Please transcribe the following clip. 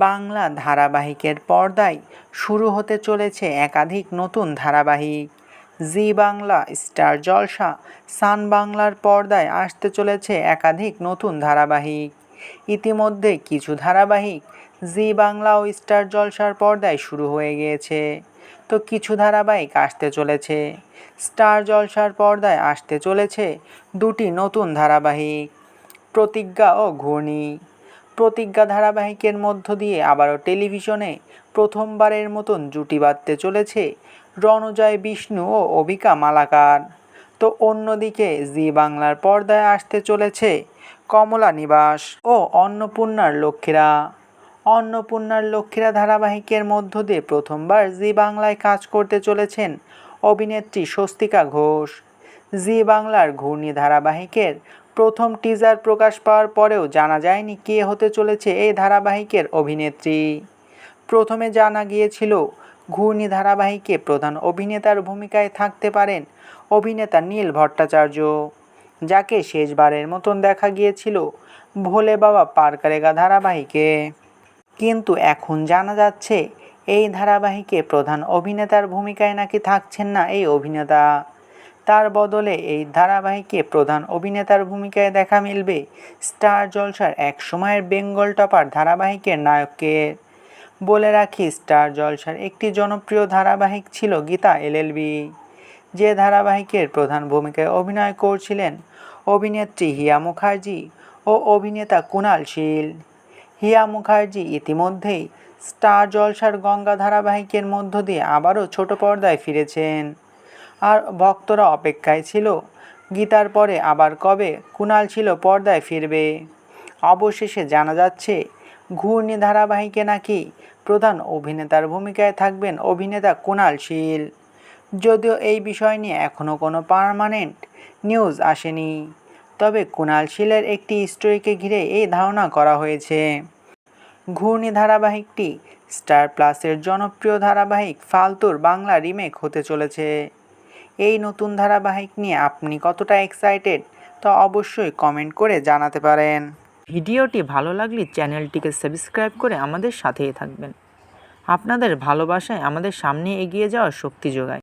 বাংলা ধারাবাহিকের পর্দায় শুরু হতে চলেছে একাধিক নতুন ধারাবাহিক। জি বাংলা, স্টার জলসা, সান বাংলার পর্দায় আসতে চলেছে একাধিক নতুন ধারাবাহিক। ইতিমধ্যে কিছু ধারাবাহিক জি বাংলা ও স্টার জলসার পর্দায় শুরু হয়ে গিয়েছে, তো কিছু ধারাবাহিক আসতে চলেছে। স্টার জলসার পর্দায় আসতে চলেছে দুটি নতুন ধারাবাহিক, প্রতিজ্ঞা ও ঘূর্ণি। প্রতিজ্ঞা ধারাবাহিকের মধ্য দিয়ে আবারও টেলিভিশনে প্রথমবারের মতন জুটি বাঁধতে চলেছে রণজয় বিষ্ণু ও অবিকা মালাকার। তো অন্যদিকে জি বাংলার পর্দায় আসতে চলেছে কমলা নিবাস ও অন্নপূর্ণার লক্ষ্মীরা। অন্নপূর্ণার লক্ষ্মীরা ধারাবাহিকের মধ্য দিয়ে প্রথমবার জি বাংলায় কাজ করতে চলেছেন অভিনেত্রী স্বস্তিকা ঘোষ। জি বাংলার ঘূর্ণি ধারাবাহিকের প্রথম টিজার প্রকাশ পাওয়ার পরেও জানা যায়নি কে হতে চলেছে এই ধারাবাহিকের অভিনেত্রী। প্রথমে জানা গিয়েছিল ঘূর্ণি ধারাবাহিকে প্রধান অভিনেতার ভূমিকায় থাকতে পারেন অভিনেতা নীল ভট্টাচার্য, যাকে শেষবারের মতন দেখা গিয়েছিল ভোলে বাবা পার করেগা ধারাবাহিকে। কিন্তু এখন জানা যাচ্ছে এই ধারাবাহিকে প্রধান অভিনেতার ভূমিকায় নাকি থাকছেন না এই অভিনেতা। তার বদলে এই ধারাবাহিকে প্রধান অভিনেতার ভূমিকায় দেখা মিলবে স্টার জলসার এক সময়ের বেঙ্গল টপার ধারাবাহিকের নায়ককে। বলে রাখি, স্টার জলসার একটি জনপ্রিয় ধারাবাহিক ছিল গীতা এলএলবি, যে ধারাবাহিকের প্রধান ভূমিকায় অভিনয় করছিলেন অভিনেত্রী হিয়া মুখার্জি ও অভিনেতা কুণাল শীল। হিয়া মুখার্জি ইতিমধ্যেই স্টার জলসার গঙ্গা ধারাবাহিকের মধ্য দিয়ে আবারও ছোট পর্দায় ফিরেছেন, আর ভক্তরা অপেক্ষায় ছিল গীতার পরে আবার কবে কুণাল শীল পর্দায় ফিরবে। অবশেষে জানা যাচ্ছে ঘূর্ণি ধারাবাহিকে নাকি প্রধান অভিনেতার ভূমিকায় থাকবেন অভিনেতা কুণাল শীল। যদিও এই বিষয় নিয়ে এখনও কোনো পার্মানেন্ট নিউজ আসেনি, তবে কুণাল শীলের একটি স্টোরিকে ঘিরে এই ধারণা করা হয়েছে। ঘূর্ণি ধারাবাহিকটি স্টার প্লাসের জনপ্রিয় ধারাবাহিক ফালতুর বাংলা রিমেক হতে চলেছে। এই নতুন ধারাবাহিক নিয়ে আপনি কতটা এক্সাইটেড তা অবশ্যই কমেন্ট করে জানাতে পারেন। ভিডিওটি ভালো লাগলে চ্যানেলটিকে সাবস্ক্রাইব করে আমাদের সাথেই থাকবেন। আপনাদের ভালোবাসায় আমাদের সামনে এগিয়ে যাওয়ার শক্তি যোগায়।